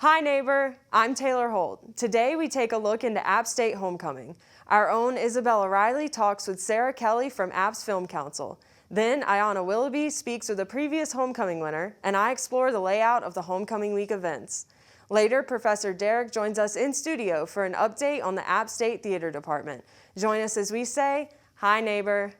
Hi neighbor, I'm Taylor Holt. Today we take a look into App State Homecoming. Our own Isabella Riley talks with Sarah Kelly from App's Film Council. Then Aiyana Willoughby speaks with the previous homecoming winner, and I explore the layout of the homecoming week events. Later, Professor Derek joins us in studio for an update on the App State Theater Department. Join us as we say, hi neighbor.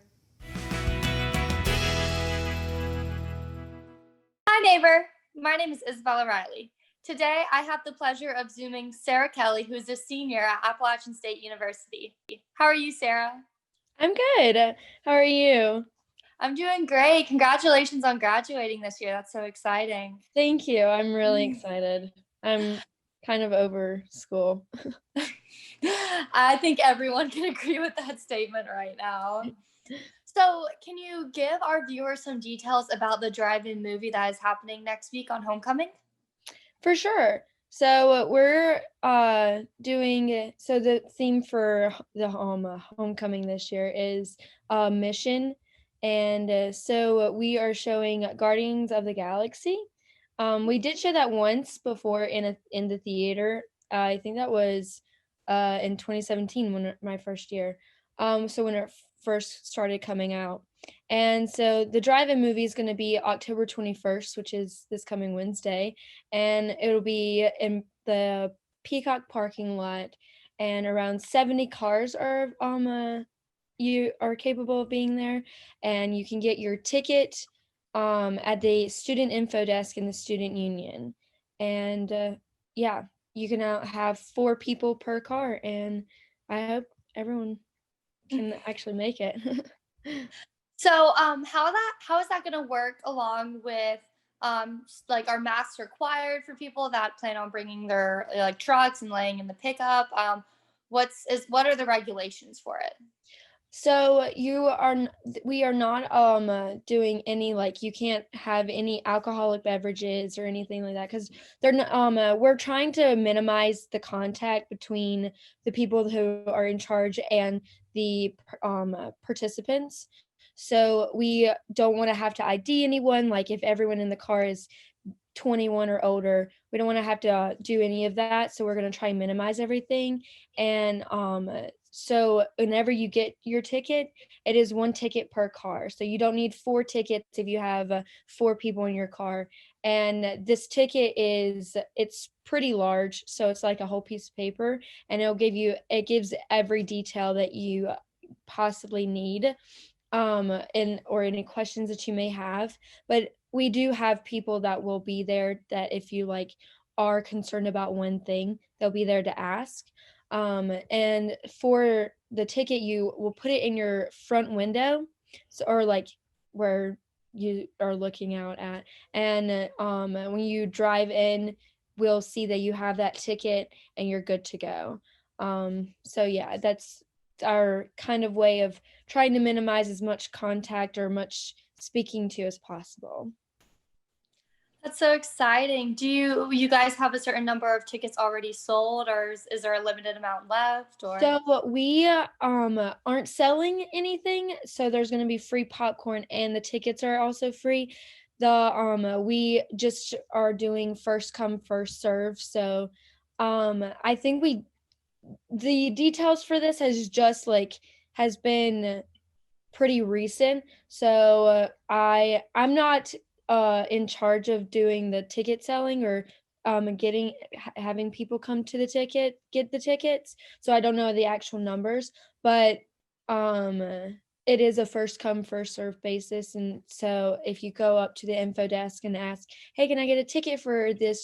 Hi neighbor, my name is Isabella Riley. Today I have the pleasure of Zooming Sarah Kelly, who is a senior at Appalachian State University. How are you, Sarah? I'm good. How are you? I'm doing great. Congratulations on graduating this year. That's so exciting. Thank you. I'm really excited. I'm kind of over school. I think everyone can agree with that statement right now. So, can you give our viewers some details about the drive-in movie that is happening next week on Homecoming? For sure. So we're doing so the theme for the homecoming this year is mission, and so we are showing Guardians of the Galaxy. We did show that once before in the theater. I think that was in 2017 when my first year. So when it first started coming out. And so the drive-in movie is going to be October 21st, which is this coming Wednesday, and it'll be in the Peacock parking lot, and around 70 cars are you are capable of being there, and you can get your ticket at the student info desk in the student union. And yeah, you can have 4 people per car, and I hope everyone can actually make it. So, how is that going to work along with like are masks required for people that plan on bringing their like trucks and laying in the pickup? What are the regulations for it? So we are not doing any, like, you can't have any alcoholic beverages or anything like that, because they're not, we're trying to minimize the contact between the people who are in charge and the participants. So we don't want to have to ID anyone. Like, if everyone in the car is 21 or older, we don't want to have to do any of that. So we're going to try and minimize everything. And so whenever you get your ticket, it is 1 ticket per car. So you don't need 4 tickets if you have 4 people in your car. And this ticket it's pretty large, so it's like a whole piece of paper, and it gives every detail that you possibly need, or any questions that you may have. But we do have people that will be there that if you like are concerned about one thing, they'll be there to ask. And for the ticket, you will put it in your front window, so, or like where you are looking out at. And when you drive in, we'll see that you have that ticket and you're good to go. So yeah, that's our kind of way of trying to minimize as much contact or much speaking to as possible. That's so exciting. Do you guys have a certain number of tickets already sold, or is there a limited amount left? Or So we aren't selling anything, so there's going to be free popcorn, and the tickets are also free. We just are doing first come first serve. So I think the details for this has been pretty recent. So I'm not in charge of doing the ticket selling or having people come to get the tickets. So I don't know the actual numbers, but it is a first come first serve basis. And so if you go up to the info desk and ask, hey, can I get a ticket for the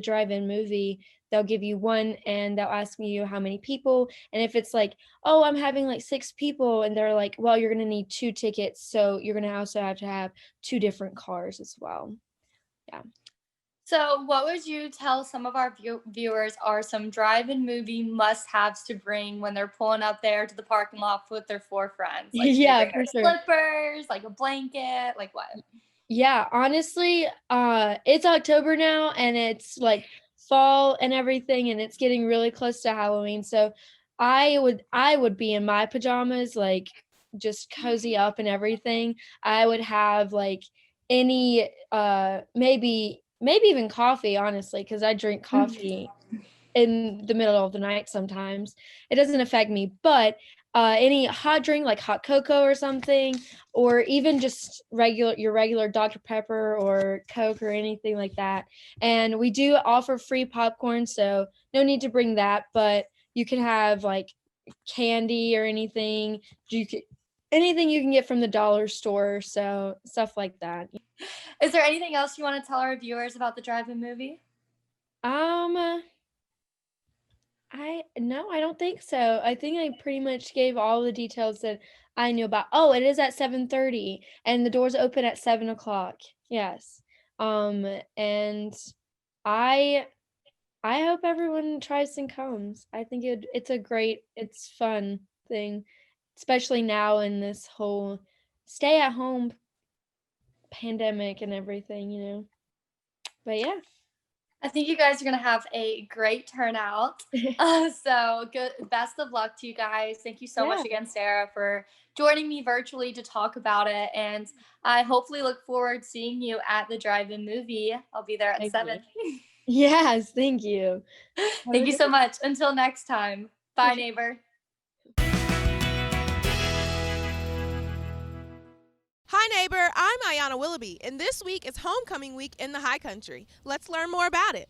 drive-in movie, they'll give you one, and they'll ask you how many people. And if it's like, oh, I'm having like 6 people, and they're like, well, you're going to need 2 tickets. So you're going to also have to have 2 different cars as well. Yeah. so, what would you tell some of our viewers are some drive-in movie must-haves to bring when they're pulling up there to the parking lot with their 4 friends? Like, should they Yeah, bring for their sure. slippers, like a blanket, like what? Yeah, honestly, it's October now, and it's like fall and everything, and it's getting really close to Halloween. So I would be in my pajamas, like just cozy up and everything. I would have like any maybe maybe even coffee, honestly, because I drink coffee in the middle of the night sometimes. It doesn't affect me, but any hot drink like hot cocoa or something, or even just your regular Dr. Pepper or Coke or anything like that. And we do offer free popcorn, so no need to bring that, but you can have like candy or anything. You can anything you can get from the dollar store, so stuff like that. Is there anything else you want to tell our viewers about the drive-in movie? Um I don't think so. I think I pretty much gave all the details that I knew about. Oh, it is at 7:30 and the doors open at 7 o'clock. Yes. And I I hope everyone tries and comes. I think it's fun thing, especially now in this whole stay at home pandemic and everything, you know. But yeah. I think you guys are gonna have a great turnout. So good, best of luck to you guys. Thank you so Yeah. much again, Sarah, for joining me virtually to talk about it. And I hopefully look forward to seeing you at the drive-in movie. I'll be there at Thank 7. Yes, thank you. Have Thank a you good so much. Until next time. Bye, neighbor. Hi, neighbor. I'm Aiyana Willoughby, and this week is homecoming week in the High Country. Let's learn more about it.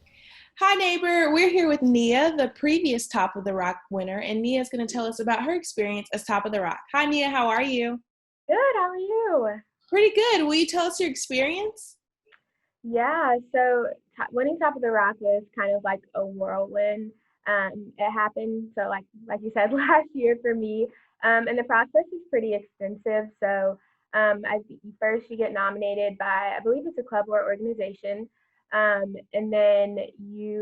Hi, neighbor. We're here with Nia, the previous Top of the Rock winner, and Nia is going to tell us about her experience as Top of the Rock. Hi, Nia. How are you? Good, how are you? Pretty good. Will you tell us your experience? Yeah, so winning Top of the Rock was kind of like a whirlwind. It happened, so like you said, last year for me. And the process is pretty extensive. So first you get nominated by, I believe it's a club or organization. And then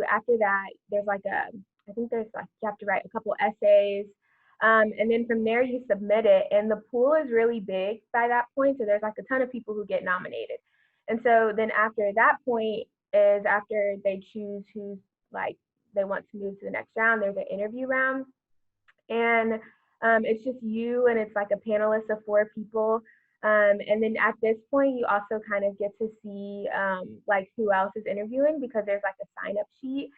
after that, I think there's like, you have to write a couple essays. And then from there you submit it, and the pool is really big by that point. So there's like a ton of people who get nominated. And so then after that point is after they choose who's like they want to move to the next round, there's an interview round. And it's just you, and it's like a panelist of 4 people. And then at this point, you also kind of get to see like who else is interviewing, because there's like a sign up sheet.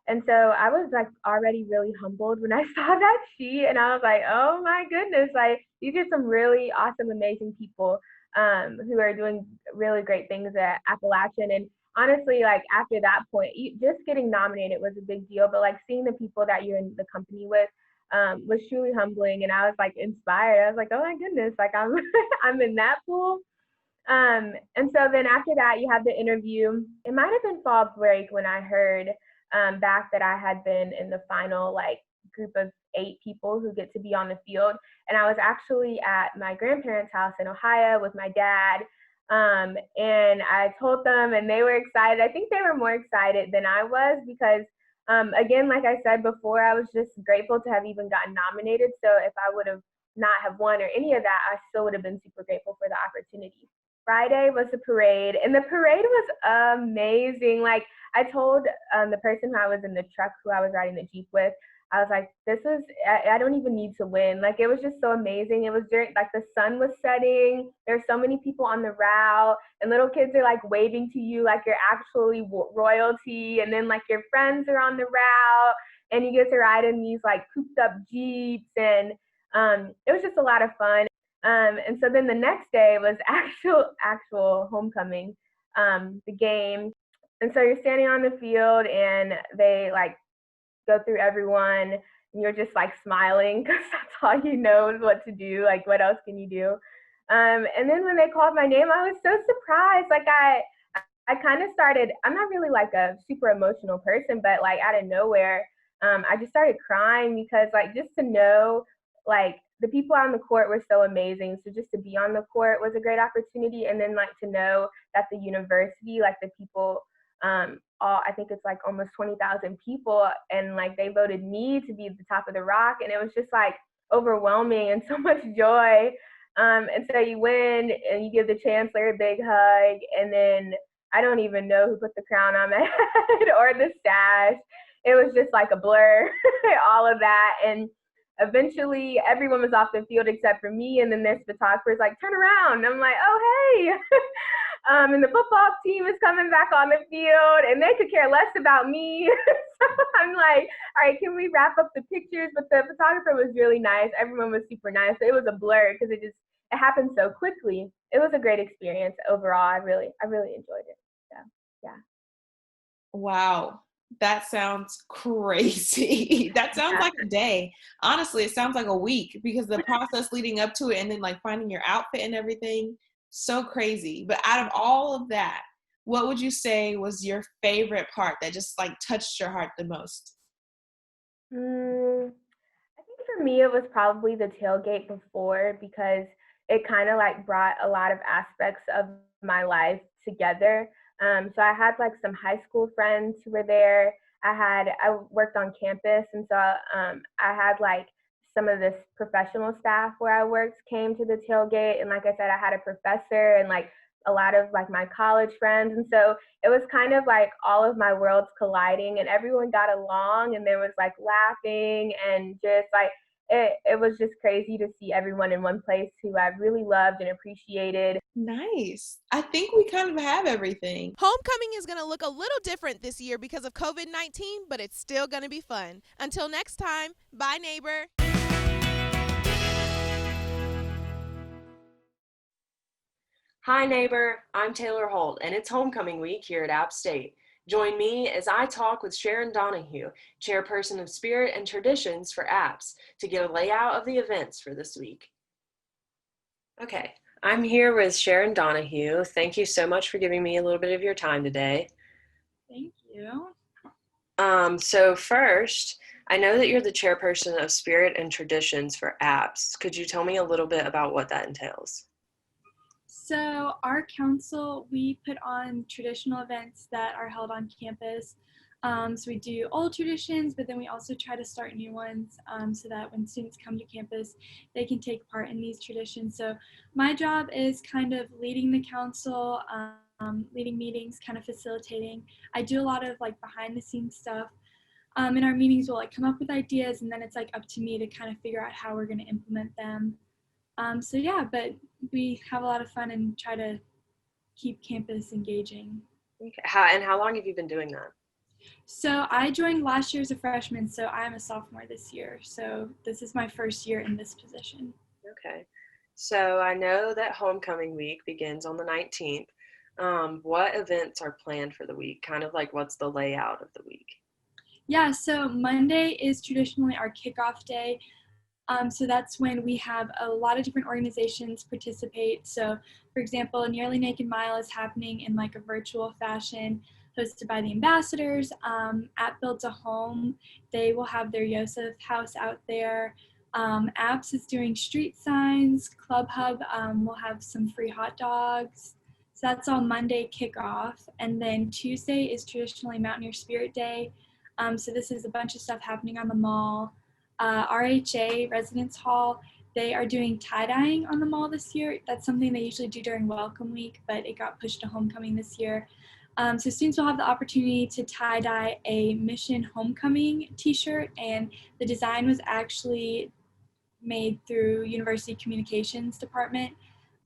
And so I was like already really humbled when I saw that sheet, and I was like, oh my goodness, like these are some really awesome, amazing people who are doing really great things at Appalachian. And honestly, like after that point, just getting nominated was a big deal, but like seeing the people that you're in the company with was truly humbling, and I was like inspired. I was like, oh my goodness, like I'm I'm in that pool. And so then after that, you have the interview. It might have been fall break when I heard back that I had been in the final like group of 8 people who get to be on the field. And I was actually at my grandparents' house in Ohio with my dad. And I told them, and they were excited. I think they were more excited than I was, because again, like I said before, I was just grateful to have even gotten nominated. So if I would have not have won or any of that, I still would have been super grateful for the opportunity. Friday was the parade, and the parade was amazing. Like I told the person who I was in the truck, who I was riding the Jeep with, I was like, I don't even need to win. Like, it was just so amazing. It was during, like, the sun was setting. There's so many people on the route, and little kids are, like, waving to you like you're actually royalty. And then, like, your friends are on the route, and you get to ride in these, like, cooped up Jeeps. And it was just a lot of fun. And so then the next day was actual homecoming, the game. And so you're standing on the field, and they, like, go through everyone, and you're just like smiling, because that's all you know is what to do. Like, what else can you do? And then when they called my name, I was so surprised. Like I kind of started, I'm not really like a super emotional person, but like out of nowhere, I just started crying, because like just to know, like the people on the court were so amazing. So just to be on the court was a great opportunity. And then like to know that the university, like the people, I think it's like almost 20,000 people, and like they voted me to be the top of the rock, and it was just like overwhelming and so much joy. And so you win, and you give the chancellor a big hug, and then I don't even know who put the crown on my head or the sash. It was just like a blur, all of that. And eventually everyone was off the field except for me, and then this photographer's like, turn around. And I'm like, oh, hey. And the football team is coming back on the field, and they could care less about me. So I'm like, all right, can we wrap up the pictures? But the photographer was really nice. Everyone was super nice. So it was a blur because it happened so quickly. It was a great experience overall. I really enjoyed it. So yeah. Wow. That sounds crazy. That sounds Yeah. like a day. Honestly, it sounds like a week because the process leading up to it and then like finding your outfit and everything, so crazy. But out of all of that, what would you say was your favorite part that just like touched your heart the most? I think for me, it was probably the tailgate before because it kind of like brought a lot of aspects of my life together. So I had like some high school friends who were there. I worked on campus, and so I had like some of this professional staff where I worked came to the tailgate, and like I said, I had a professor and like a lot of like my college friends, and so it was kind of like all of my worlds colliding, and everyone got along, and there was like laughing and just like it was just crazy to see everyone in one place who I really loved and appreciated. Nice. I think we kind of have everything. Homecoming is going to look a little different this year because of COVID-19, but it's still going to be fun. Until next time, bye, neighbor. Hi, neighbor. I'm Taylor Holt, and it's homecoming week here at App State. Join me as I talk with Sharon Donahue, chairperson of Spirit and Traditions for APS, to get a layout of the events for this week. Okay, I'm here with Sharon Donahue. Thank you so much for giving me a little bit of your time today. Thank you. So first, I know that you're the chairperson of Spirit and Traditions for APS. Could you tell me a little bit about what that entails? So our council, we put on traditional events that are held on campus. So we do old traditions, but then we also try to start new ones so that when students come to campus, they can take part in these traditions. So my job is kind of leading the council, leading meetings, kind of facilitating. I do a lot of like behind the scenes stuff. In our meetings, we'll like come up with ideas, and then it's like up to me to kind of figure out how we're going to implement them. So yeah, but we have a lot of fun and try to keep campus engaging. Okay. How long have you been doing that? So I joined last year as a freshman, so I'm a sophomore this year. So this is my first year in this position. Okay. So I know that homecoming week begins on the 19th. What events are planned for the week? Kind of like what's the layout of the week? Yeah, so Monday is traditionally our kickoff day. So that's when we have a lot of different organizations participate. So for example, a Nearly Naked Mile is happening in like a virtual fashion hosted by the ambassadors. At Build a Home, they will have their Yosef house out there. Apps is doing street signs. Club Hub will have some free hot dogs. So that's all Monday kickoff. And then Tuesday is traditionally Mountaineer Spirit Day. So this is a bunch of stuff happening on the mall. RHA, Residence Hall, they are doing tie-dyeing on the mall this year. That's something they usually do during Welcome Week, but it got pushed to Homecoming this year. So students will have the opportunity to tie-dye a Mission Homecoming t-shirt, and the design was actually made through University Communications Department.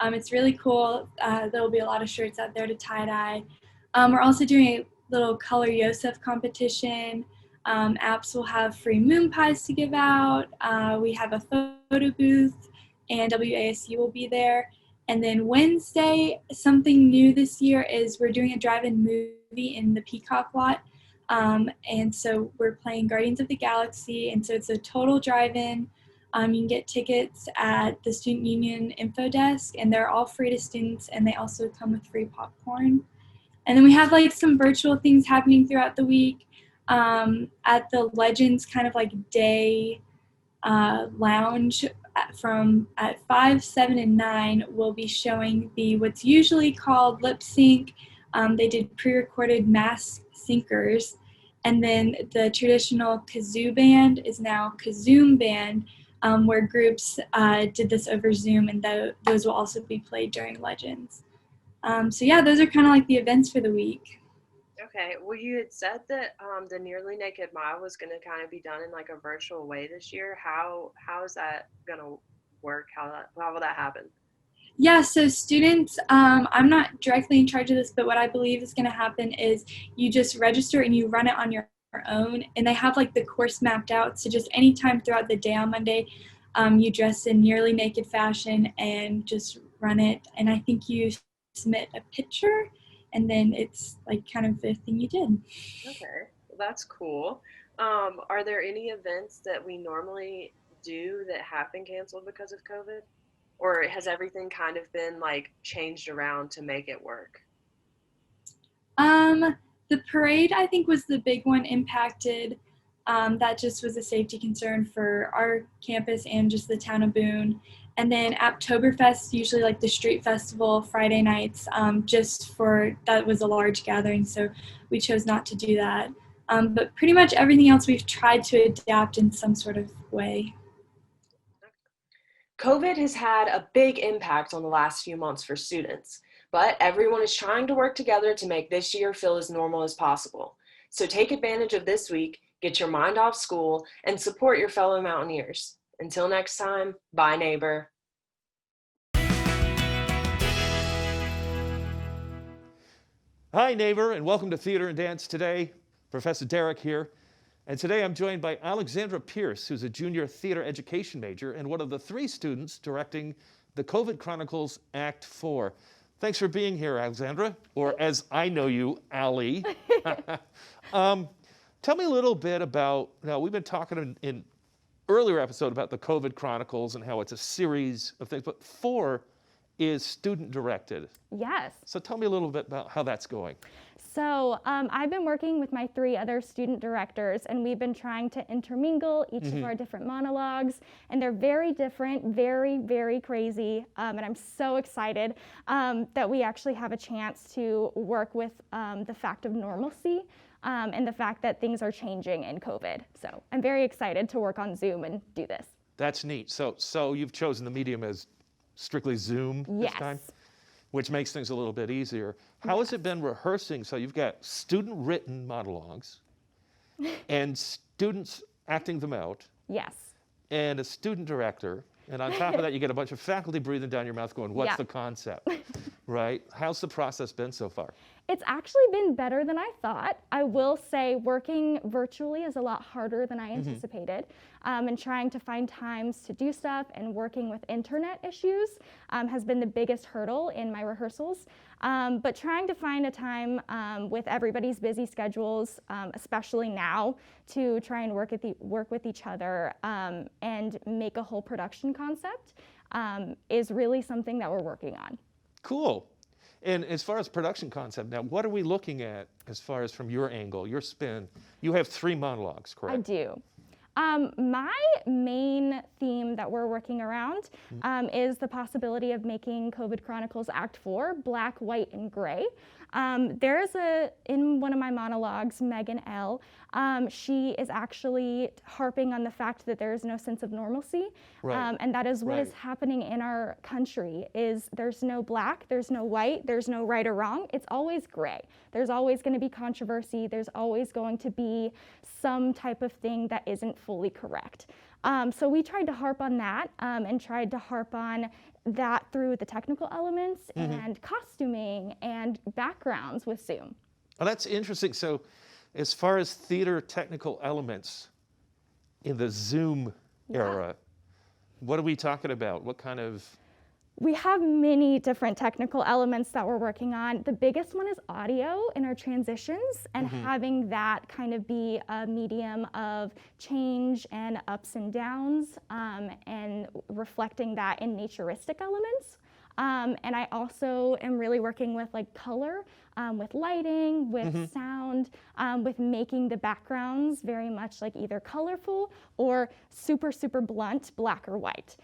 It's really cool. There will be a lot of shirts out there to tie-dye. We're also doing a little Color Yosef competition. Apps will have free moon pies to give out. We have a photo booth, and WASU will be there. And then Wednesday, something new this year is we're doing a drive-in movie in the Peacock lot. And so we're playing Guardians of the Galaxy, and so it's a total drive-in. You can get tickets at the Student Union info desk, and they're all free to students, and they also come with free popcorn. And then we have like some virtual things happening throughout the week. At the Legends kind of like day lounge at 5, 7, and 9, we'll be showing the what's usually called lip sync. They did pre-recorded Mask Syncers. And then the traditional kazoo band is now Kazoom Band, where groups did this over Zoom, and those will also be played during Legends. So yeah, those are kind of like the events for the week. Okay. Well, you had said that the Nearly Naked Mile was going to kind of be done in like a virtual way this year. How is that going to work? How will that happen? Yeah, so students, I'm not directly in charge of this, but what I believe is going to happen is you just register and you run it on your own, and they have like the course mapped out. So just anytime throughout the day on Monday, you dress in nearly naked fashion and just run it. And I think you submit a picture, and then it's like kind of the thing you did. Okay, well, that's cool. Are there any events that we normally do that have been canceled because of COVID? Or has everything kind of been like changed around to make it work? The parade, I think, was the big one impacted. That just was a safety concern for our campus and just the town of Boone. And then Oktoberfest, usually like the street festival, Friday nights, that was a large gathering, so we chose not to do that. But pretty much everything else we've tried to adapt in some sort of way. COVID has had a big impact on the last few months for students, but everyone is trying to work together to make this year feel as normal as possible. So take advantage of this week, get your mind off school, and support your fellow Mountaineers. Until next time, bye neighbor. Hi neighbor, and welcome to Theater and Dance Today. Professor Derek here. And today I'm joined by Alexandra Pierce, who's a junior theater education major and one of the 3 students directing the COVID Chronicles Act 4. Thanks for being here, Alexandra, or as I know you, Allie. Tell me a little bit about, now we've been talking in earlier episode about the COVID Chronicles and how it's a series of things, but 4 is student directed. Yes. So tell me a little bit about how that's going. So I've been working with my 3 other student directors, and we've been trying to intermingle each of our different monologues, and they're very different, very, very crazy, and I'm so excited that we actually have a chance to work with the fact of normalcy and the fact that things are changing in COVID. So I'm very excited to work on Zoom and do this. That's neat. So you've chosen the medium as strictly Zoom this time? Which makes things a little bit easier. How has it been rehearsing? So you've got student-written monologues and students acting them out. Yes. And a student director. And on top of that, you get a bunch of faculty breathing down your mouth going, what's the concept? Right? How's the process been so far? It's actually been better than I thought. I will say working virtually is a lot harder than I anticipated. And trying to find times to do stuff and working with internet issues has been the biggest hurdle in my rehearsals. But trying to find a time with everybody's busy schedules, especially now, to try and work with each other and make a whole production concept is really something that we're working on. Cool. And as far as production concept, now what are we looking at as far as from your angle, your spin? You have 3 monologues, correct? I do. My main theme that we're working around is the possibility of making COVID Chronicles Act 4 black, white, and gray. In one of my monologues, Megan L., she is actually harping on the fact that there is no sense of normalcy. And that is what is happening in our country, is there's no black, there's no white, there's no right or wrong. It's always gray. There's always going to be controversy. There's always going to be some type of thing that isn't fully correct. So we tried to harp on that and tried to harp on that through the technical elements and costuming and backgrounds with Zoom. Well, that's interesting. So as far as theater technical elements in the Zoom era, what are we talking about? What kind of... We have many different technical elements that we're working on. The biggest one is audio in our transitions and having that kind of be a medium of change and ups and downs and reflecting that in naturistic elements. And I also am really working with like color, with lighting, with sound, with making the backgrounds very much like either colorful or super, super blunt, black or white.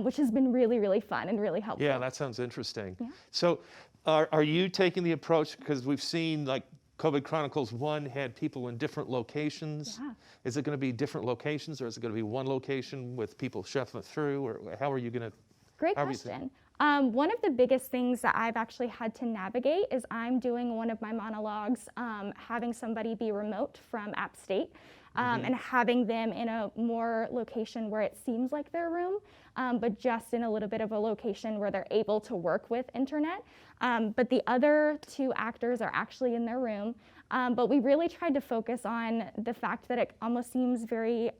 Which has been really, really fun and really helpful. Yeah, that sounds interesting. Yeah. So are you taking the approach, because we've seen like COVID Chronicles 1 had people in different locations. Yeah. Is it going to be different locations, or is it going to be one location with people shuffling through, or how are you going to? Great question. One of the biggest things that I've actually had to navigate is I'm doing one of my monologues, having somebody be remote from App State. and having them in a more location where it seems like their room, but just in a little bit of a location where they're able to work with internet. But the other two actors are actually in their room. But we really tried to focus on the fact that it almost seems very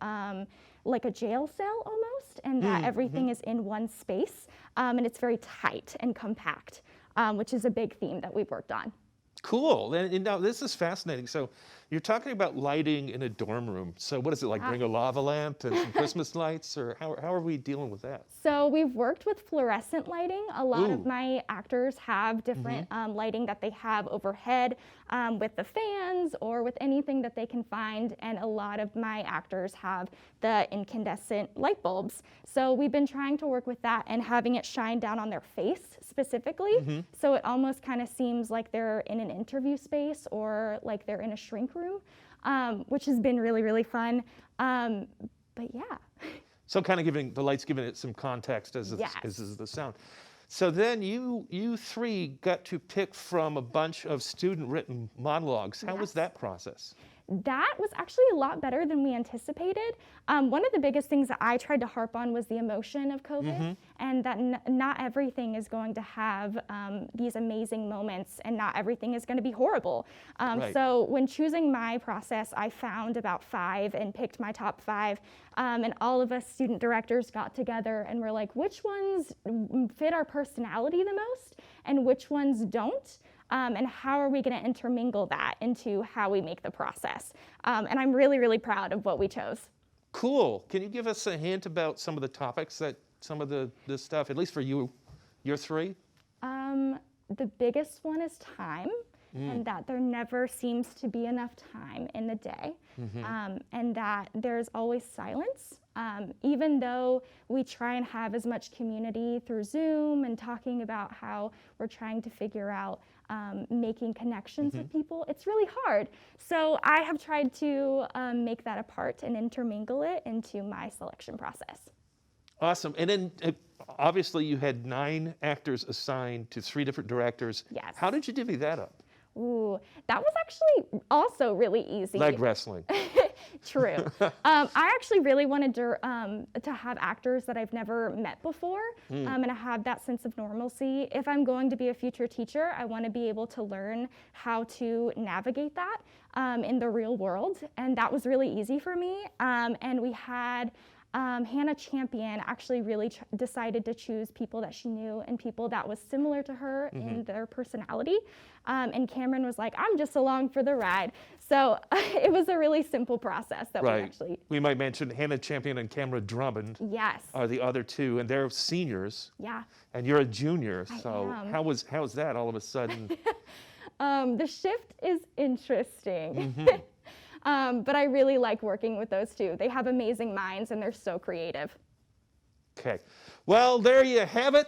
like a jail cell almost, and that everything is in one space, and it's very tight and compact, which is a big theme that we've worked on. Cool. And now this is fascinating. So you're talking about lighting in a dorm room. So what is it like? Bring a lava lamp and some Christmas lights, or how are we dealing with that? So we've worked with fluorescent lighting. A lot of my actors have different lighting that they have overhead with the fans or with anything that they can find. And a lot of my actors have the incandescent light bulbs. So we've been trying to work with that and having it shine down on their face specifically. So it almost kind of seems like they're in an interview space or like they're in a shrink room, which has been really, really fun. But yeah. So kind of giving the lights, giving it some context as is the sound. So then you three got to pick from a bunch of student-written monologues. How was that process? That was actually a lot better than we anticipated. One of the biggest things that I tried to harp on was the emotion of COVID, and that not everything is going to have these amazing moments, and not everything is going to be horrible. So when choosing my process, I found about 5 and picked my top 5, and all of us student directors got together and were like, which ones fit our personality the most, and which ones don't? And how are we going to intermingle that into how we make the process? And I'm really, really proud of what we chose. Cool. Can you give us a hint about some of the topics that some of the stuff, at least for you, your 3? The biggest one is time, and that there never seems to be enough time in the day, and that there's always silence. Even though we try and have as much community through Zoom and talking about how we're trying to figure out making connections with people, it's really hard. So I have tried to make that a part and intermingle it into my selection process. Awesome. And then obviously you had 9 actors assigned to 3 different directors. Yes. How did you divvy that up? Ooh, that was actually also really easy. Leg wrestling. True. I actually really wanted to have actors that I've never met before, and I have that sense of normalcy. If I'm going to be a future teacher, I want to be able to learn how to navigate that in the real world, and that was really easy for me. And we had Hannah Champion actually really decided to choose people that she knew and people that was similar to her in their personality. And Cameron was like, I'm just along for the ride. So it was a really simple process that we actually... We might mention Hannah Champion and Cameron Drummond are the other 2, and they're seniors. Yeah. And you're a junior, so I am. how's that all of a sudden? The shift is interesting. But I really like working with those 2. They have amazing minds and they're so creative. Okay. Well, there you have it.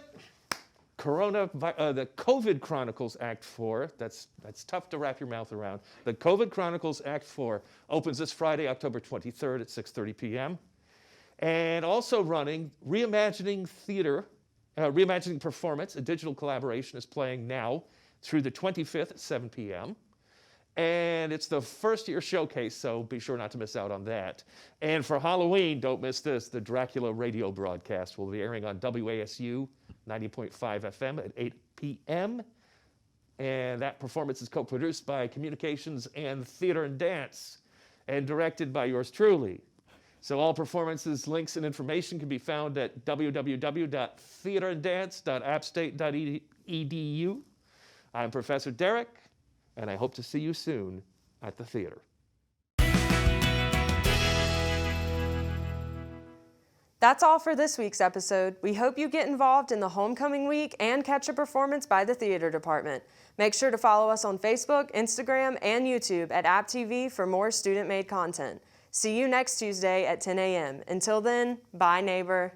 The COVID Chronicles Act 4. That's tough to wrap your mouth around. The COVID Chronicles Act 4 opens this Friday, October 23rd at 6:30 p.m. And also running Reimagining Theater, Reimagining Performance, a digital collaboration is playing now through the 25th at 7 p.m. And it's the first year showcase, so be sure not to miss out on that. And for Halloween, don't miss this, the Dracula radio broadcast will be airing on WASU 90.5 FM at 8 p.m. And that performance is co-produced by Communications and Theater and Dance and directed by yours truly. So all performances, links, and information can be found at www.theateranddance.appstate.edu. I'm Professor Derek, and I hope to see you soon at the theater. That's all for this week's episode. We hope you get involved in the homecoming week and catch a performance by the theater department. Make sure to follow us on Facebook, Instagram, and YouTube at AppTV for more student-made content. See you next Tuesday at 10 a.m. Until then, bye neighbor.